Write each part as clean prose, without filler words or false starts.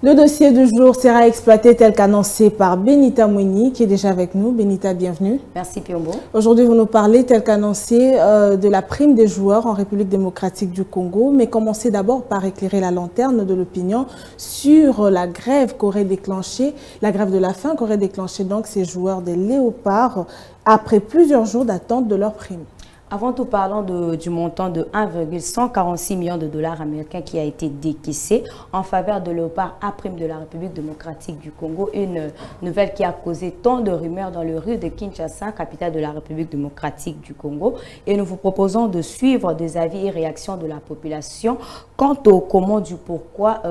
Le dossier du jour sera exploité tel qu'annoncé par Benita Mouini, qui est déjà avec nous. Benita, bienvenue. Merci Piombo. Aujourd'hui, vous nous parlez tel qu'annoncé de la prime des joueurs en République démocratique du Congo. Mais commencez d'abord par éclairer la lanterne de l'opinion sur la grève qu'aurait déclenchée, la grève de la faim qu'auraient déclenché donc ces joueurs des Léopards après plusieurs jours d'attente de leur prime. Avant tout, parlons du montant de 1,146 millions de dollars américains qui a été décaissé en faveur de Léopard A' de la République démocratique du Congo. Une nouvelle qui a causé tant de rumeurs dans le rue de Kinshasa, capitale de la République démocratique du Congo. Et nous vous proposons de suivre des avis et réactions de la population quant au comment du pourquoi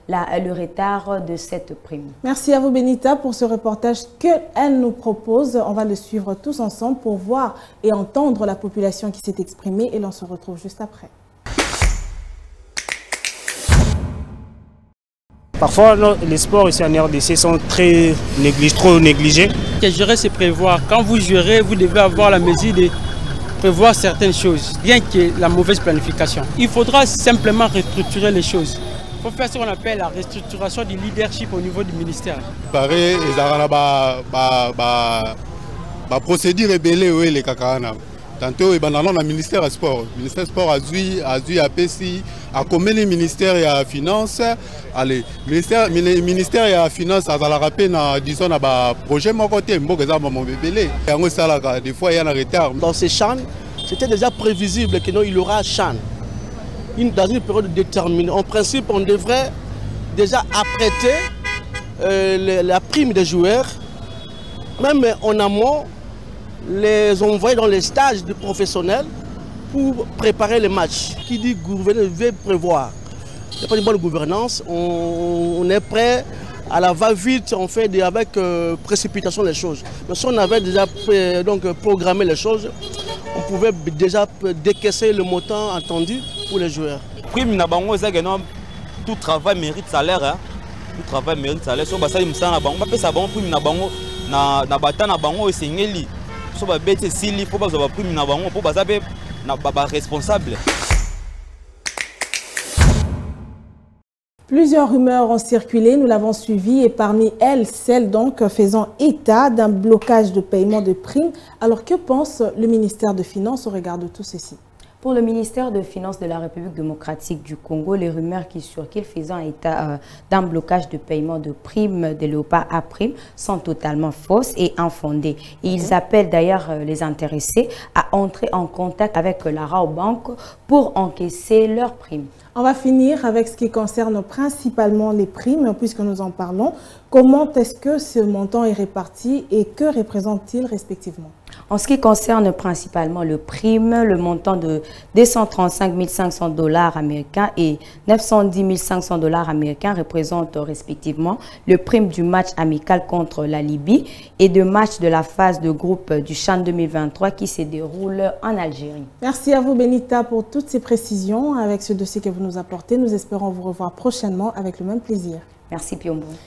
le retard de cette prime. Merci à vous Benita pour ce reportage qu'elle nous propose. On va le suivre tous ensemble pour voir et entendre la population qui s'est exprimée et l'on se retrouve juste après. Parfois, les sports ici en RDC sont trop négligés. Gérer, c'est prévoir. Quand vous gérez, vous devez avoir la mesure de prévoir certaines choses, bien que la mauvaise planification. Il faudra simplement restructurer les choses. Il faut faire ce qu'on appelle la restructuration du leadership au niveau du ministère. Pareil, ils ont procédure rebelle les kakana. Tantôt, il y a le ministère du sport. Le ministère du sport a dû APC, a commis le ministère de la finance. Allez, le ministère de la finance a rappelé disons un projet mon côté, mon bébé. Des fois il y a un retard. Dans ces champs, c'était déjà prévisible qu'il y aura champ. Dans une période déterminée. En principe, on devrait déjà apprêter la prime des joueurs, même en amont, les envoyer dans les stages de professionnels pour préparer les matchs. Qui dit gouverner veut prévoir. Il n'y a pas de bonne gouvernance, on est prêt à la va-vite, on fait avec précipitation les choses. Mais si on avait déjà programmé les choses, on pouvait déjà décaisser le montant attendu pour les joueurs. Tout travail mérite salaire. Hein? Tout travail mérite salaire. So, ça, il me semble que ça responsable. Plusieurs rumeurs ont circulé, nous l'avons suivi et parmi elles, celle donc faisant état d'un blocage de paiement de primes. Alors que pense le ministère de Finances au regard de tout ceci? Pour le ministère de Finances de la République démocratique du Congo, les rumeurs qui circulent faisant état d'un blocage de paiement de primes de Léopard A' sont totalement fausses et infondées. Et ils appellent d'ailleurs les intéressés à entrer en contact avec la Rabobank pour encaisser leurs primes. On va finir avec ce qui concerne principalement les primes, puisque nous en parlons. Comment est-ce que ce montant est réparti et que représente-t-il respectivement? En ce qui concerne principalement le prime, le montant de 235 500 dollars américains et 910 500 dollars américains représentent respectivement le prime du match amical contre la Libye et de match de la phase de groupe du CHAN 2023 qui se déroule en Algérie. Merci à vous Benita pour toutes ces précisions avec ce dossier que vous nous apportez. Nous espérons vous revoir prochainement avec le même plaisir. Merci Piombo.